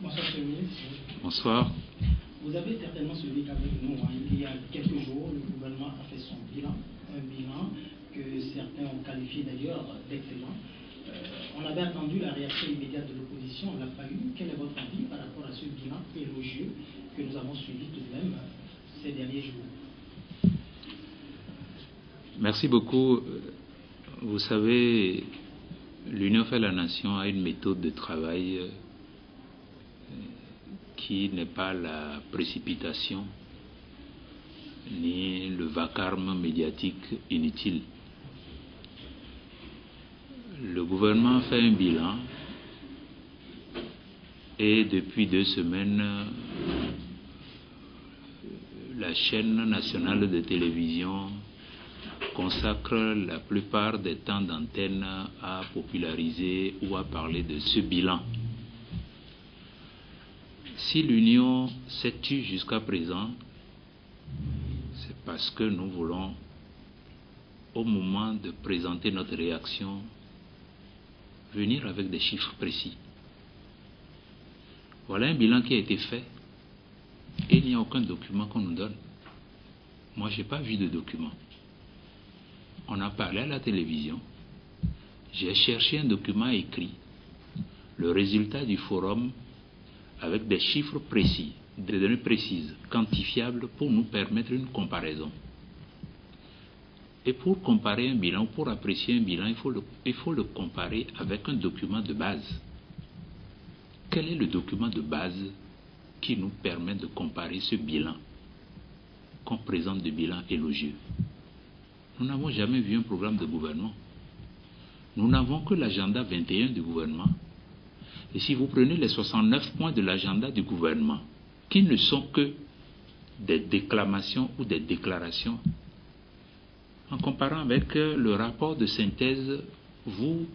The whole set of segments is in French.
Bonsoir, Monsieur le ministre. Bonsoir. Vous avez certainement suivi avec nous, il y a quelques jours, le gouvernement a fait son bilan, un bilan que certains ont qualifié d'ailleurs d'excellent. On avait attendu la réaction immédiate de l'opposition, on ne l'a pas eu. Quel est votre avis par rapport à ce bilan élogieux que nous avons suivi tout de même ces derniers jours? Merci beaucoup. Vous savez, l'Union fait la nation a une méthode de travail qui n'est pas la précipitation ni le vacarme médiatique inutile. Le gouvernement fait un bilan et depuis 2 semaines, la chaîne nationale de télévision consacre la plupart des temps d'antenne à populariser ou à parler de ce bilan. Si l'Union s'est tue jusqu'à présent, c'est parce que nous voulons, au moment de présenter notre réaction, venir avec des chiffres précis. Voilà un bilan qui a été fait et il n'y a aucun document qu'on nous donne. Moi, je n'ai pas vu de document. On a parlé à la télévision, j'ai cherché un document écrit, le résultat du forum avec des chiffres précis, des données précises, quantifiables pour nous permettre une comparaison. Et pour comparer un bilan, pour apprécier un bilan, il faut le comparer avec un document de base. Quel est le document de base qui nous permet de comparer ce bilan qu'on présente de bilan élogieux? Nous n'avons jamais vu un programme de gouvernement. Nous n'avons que l'agenda 21 du gouvernement. Et si vous prenez les 69 points de l'agenda du gouvernement, qui ne sont que des déclamations ou des déclarations, en comparant avec le rapport de synthèse, vous,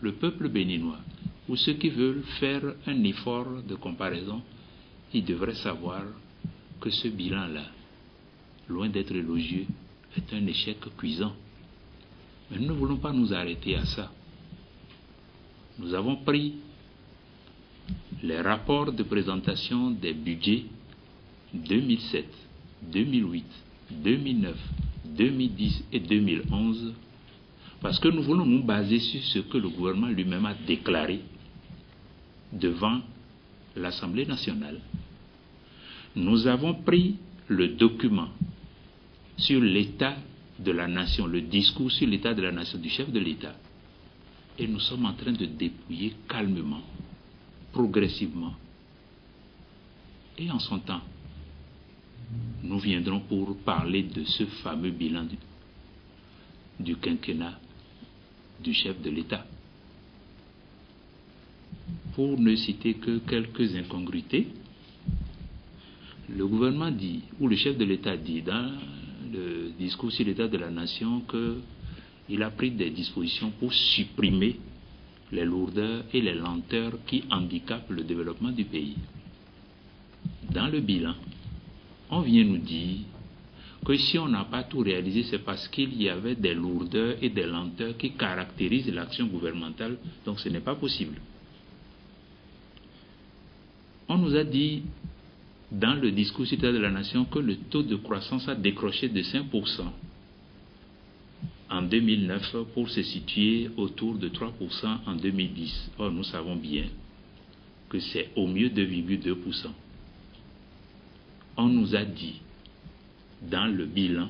le peuple béninois, ou ceux qui veulent faire un effort de comparaison, ils devraient savoir que ce bilan-là, loin d'être élogieux, est un échec cuisant. Mais nous ne voulons pas nous arrêter à ça. Nous avons pris les rapports de présentation des budgets 2007, 2008, 2009, 2010 et 2011 parce que nous voulons nous baser sur ce que le gouvernement lui-même a déclaré devant l'Assemblée nationale. Nous avons pris le document sur l'état de la nation, le discours sur l'état de la nation du chef de l'État. Et nous sommes en train de dépouiller calmement, progressivement. Et en son temps, nous viendrons pour parler de ce fameux bilan du quinquennat du chef de l'État. Pour ne citer que quelques incongruités, le gouvernement dit, ou le chef de l'État dit dans le discours sur l'état de la nation qu'il a pris des dispositions pour supprimer les lourdeurs et les lenteurs qui handicapent le développement du pays. Dans le bilan, on vient nous dire que si on n'a pas tout réalisé, c'est parce qu'il y avait des lourdeurs et des lenteurs qui caractérisent l'action gouvernementale, donc ce n'est pas possible. On nous a dit dans le discours sur l'état de la nation que le taux de croissance a décroché de 5% en 2009 pour se situer autour de 3% en 2010. Or, nous savons bien que c'est au mieux 2,2%. On nous a dit dans le bilan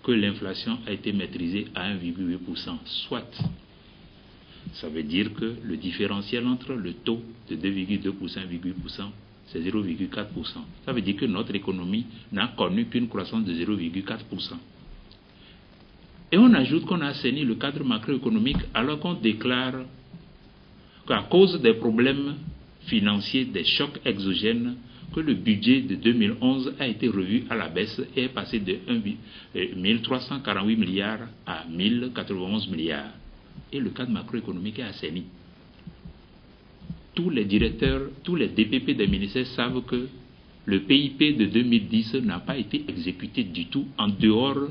que l'inflation a été maîtrisée à 1,8%, soit. Ça veut dire que le différentiel entre le taux de 2,2% et 1,8%, c'est 0,4%. Ça veut dire que notre économie n'a connu qu'une croissance de 0,4%. Et on ajoute qu'on a assaini le cadre macroéconomique alors qu'on déclare qu'à cause des problèmes financiers, des chocs exogènes, que le budget de 2011 a été revu à la baisse et est passé de 1348 milliards à 1091 milliards. Et le cadre macroéconomique est assaini. Tous les directeurs, tous les DPP des ministères savent que le PIP de 2010 n'a pas été exécuté du tout en dehors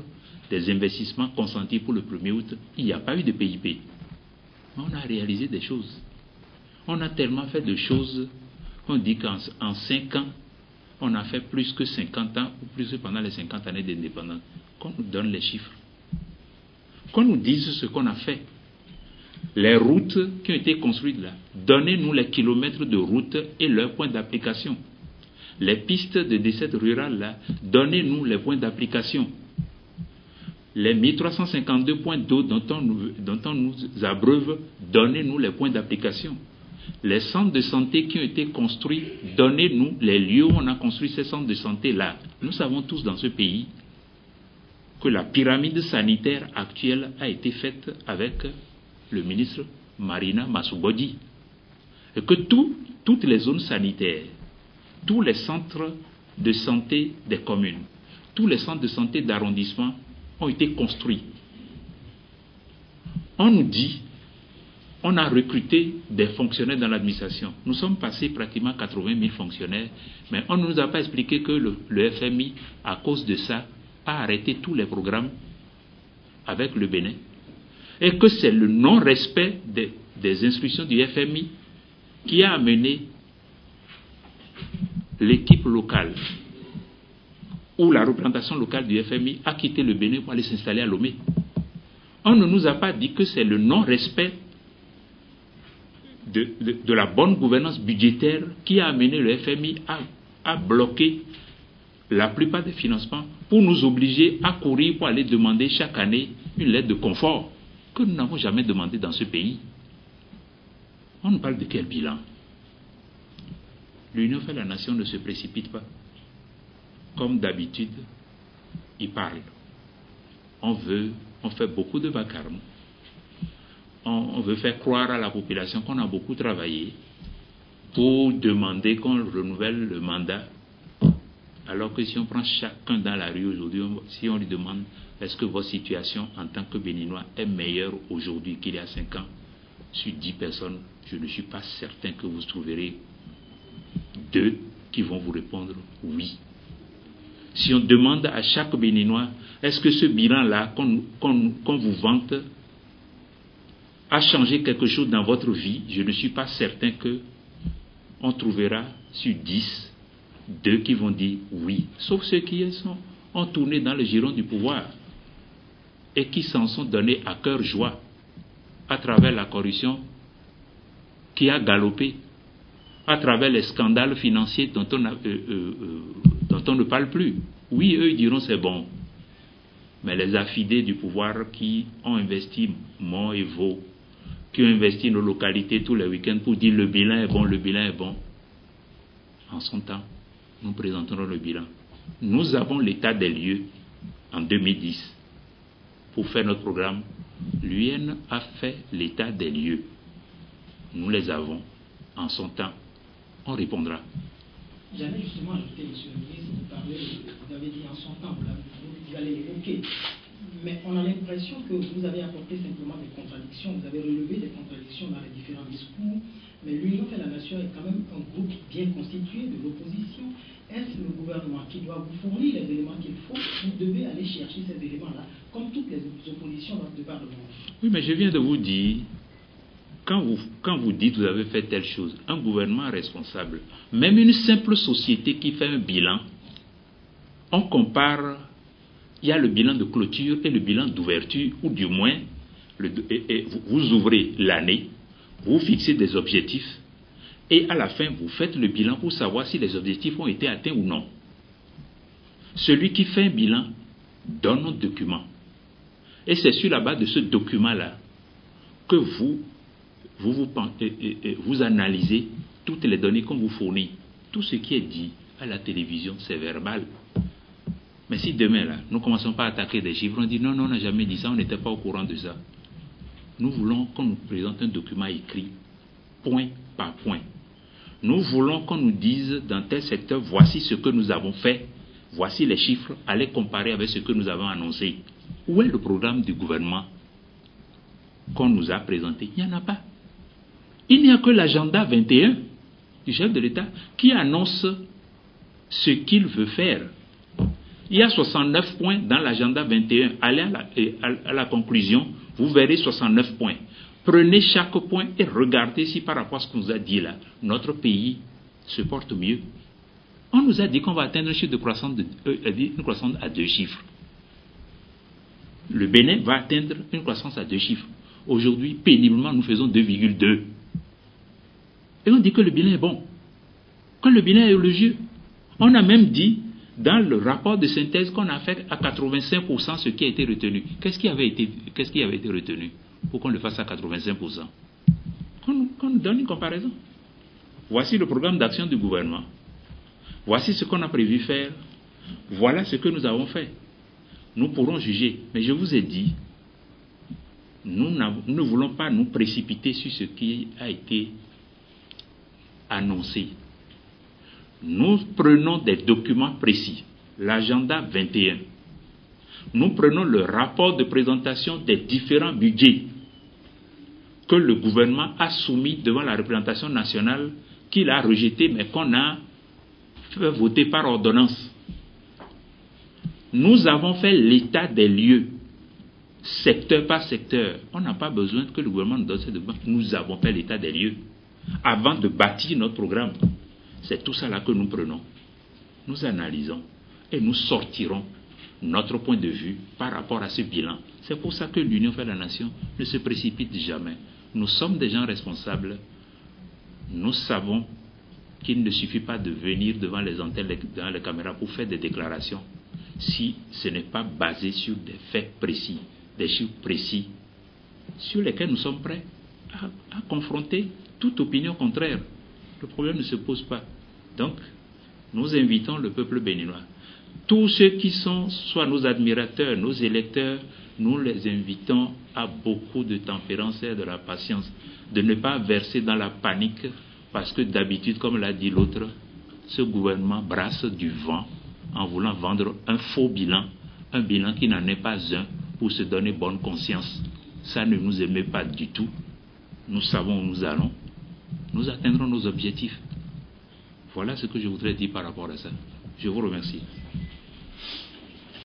des investissements consentis pour le 1er août. Il n'y a pas eu de PIP. Mais on a réalisé des choses. On a tellement fait de choses, on dit qu'en 5 ans, on a fait plus que 50 ans, ou plus que pendant les 50 années d'indépendance. Qu'on nous donne les chiffres. Qu'on nous dise ce qu'on a fait. Les routes qui ont été construites là. Donnez-nous les kilomètres de route et leurs points d'application. Les pistes de desserte rurale là. Donnez-nous les points d'application. Les 1352 points d'eau dont on nous abreuve, donnez-nous les points d'application. Les centres de santé qui ont été construits, donnez-nous les lieux où on a construit ces centres de santé là. Nous savons tous dans ce pays que la pyramide sanitaire actuelle a été faite avec le ministre Marina Massoubodi. Et que toutes les zones sanitaires, tous les centres de santé des communes, tous les centres de santé d'arrondissement ont été construits. On nous dit, on a recruté des fonctionnaires dans l'administration. Nous sommes passés pratiquement 80 000 fonctionnaires, mais on ne nous a pas expliqué que le FMI, à cause de ça, a arrêté tous les programmes avec le Bénin. Et que c'est le non-respect des instructions du FMI qui a amené l'équipe locale ou la représentation locale du FMI à quitter le Bénin pour aller s'installer à Lomé. On ne nous a pas dit que c'est le non-respect de la bonne gouvernance budgétaire qui a amené le FMI à bloquer la plupart des financements pour nous obliger à courir pour aller demander chaque année une lettre de confort que nous n'avons jamais demandé dans ce pays. On nous parle de quel bilan? L'Union fait la nation ne se précipite pas. Comme d'habitude, ils parlent. On fait beaucoup de vacarme. On veut faire croire à la population qu'on a beaucoup travaillé pour demander qu'on renouvelle le mandat. Alors que si on prend chacun dans la rue aujourd'hui, si on lui demande est-ce que votre situation en tant que Béninois est meilleure aujourd'hui qu'il y a 5 ans, sur 10 personnes, je ne suis pas certain que vous trouverez 2 qui vont vous répondre oui. Si on demande à chaque Béninois, est-ce que ce bilan-là qu'on vous vante a changé quelque chose dans votre vie, je ne suis pas certain qu'on trouvera sur 10, 2 qui vont dire oui. Sauf ceux qui ont tourné dans le giron du pouvoir et qui s'en sont donnés à cœur joie à travers la corruption qui a galopé, à travers les scandales financiers dont on ne parle plus. Oui, eux diront c'est bon. Mais les affidés du pouvoir qui ont investi Mont et Vaux, qui ont investi nos localités tous les week-ends pour dire le bilan est bon, le bilan est bon. En son temps, nous présenterons le bilan. Nous avons l'état des lieux en 2010 pour faire notre programme. L'UN a fait l'état des lieux. Nous les avons. En son temps, on répondra. J'allais justement ajouter, monsieur le ministre, vous avez dit en son temps, vous allez l'évoquer. Mais on a l'impression que vous avez apporté simplement des contradictions, vous avez relevé des contradictions dans les différents discours, mais l'Union fait la nation est quand même un groupe bien constitué de l'opposition. Est-ce le gouvernement qui doit vous fournir les éléments qu'il faut? Vous devez aller chercher ces éléments-là, comme toutes les oppositions dans ce Parlement. Oui, mais je viens de vous dire, quand vous dites vous avez fait telle chose, un gouvernement responsable, même une simple société qui fait un bilan, on compare. Il y a le bilan de clôture et le bilan d'ouverture, ou du moins, vous ouvrez l'année, vous fixez des objectifs, et à la fin, vous faites le bilan pour savoir si les objectifs ont été atteints ou non. Celui qui fait un bilan donne un document. Et c'est sur la base de ce document-là que vous analysez toutes les données qu'on vous fournit. Tout ce qui est dit à la télévision, c'est verbal. Mais si demain, là, nous ne commençons pas à attaquer des chiffres, on dit non, on n'a jamais dit ça, on n'était pas au courant de ça. Nous voulons qu'on nous présente un document écrit, point par point. Nous voulons qu'on nous dise dans tel secteur, voici ce que nous avons fait, voici les chiffres, allez comparer avec ce que nous avons annoncé. Où est le programme du gouvernement qu'on nous a présenté? Il n'y en a pas. Il n'y a que l'agenda 21 du chef de l'État qui annonce ce qu'il veut faire. Il y a 69 points dans l'agenda 21. Allez à la conclusion, vous verrez 69 points. Prenez chaque point et regardez si par rapport à ce qu'on nous a dit là, notre pays se porte mieux. On nous a dit qu'on va atteindre un chiffre de croissance, une croissance à 2 chiffres. Le Bénin va atteindre une croissance à 2 chiffres. Aujourd'hui, péniblement, nous faisons 2,2. Et on dit que le bilan est bon. Que le bilan est élogieux. On a même dit, dans le rapport de synthèse qu'on a fait à 85% ce qui a été retenu. Qu'est-ce qui avait été retenu pour qu'on le fasse à 85%? Qu'on nous donne une comparaison. Voici le programme d'action du gouvernement. Voici ce qu'on a prévu faire. Voilà ce que nous avons fait. Nous pourrons juger. Mais je vous ai dit, nous ne voulons pas nous précipiter sur ce qui a été annoncé. Nous prenons des documents précis. L'agenda 21. Nous prenons le rapport de présentation des différents budgets que le gouvernement a soumis devant la représentation nationale, qu'il a rejeté, mais qu'on a fait voter par ordonnance. Nous avons fait l'état des lieux, secteur par secteur. On n'a pas besoin que le gouvernement nous donne ces documents. Nous avons fait l'état des lieux avant de bâtir notre programme. C'est tout ça là que nous prenons. Nous analysons et nous sortirons notre point de vue par rapport à ce bilan. C'est pour ça que l'Union fait la nation ne se précipite jamais. Nous sommes des gens responsables. Nous savons qu'il ne suffit pas de venir devant les antennes, devant les caméras pour faire des déclarations si ce n'est pas basé sur des faits précis, des chiffres précis sur lesquels nous sommes prêts à confronter toute opinion contraire. Le problème ne se pose pas. Donc, nous invitons le peuple béninois. Tous ceux qui sont soit nos admirateurs, nos électeurs, nous les invitons à beaucoup de tempérance et de la patience, de ne pas verser dans la panique, parce que d'habitude, comme l'a dit l'autre, ce gouvernement brasse du vent en voulant vendre un faux bilan, un bilan qui n'en est pas un, pour se donner bonne conscience. Ça ne nous émeut pas du tout. Nous savons où nous allons. Nous atteindrons nos objectifs. Voilà ce que je voudrais dire par rapport à ça. Je vous remercie.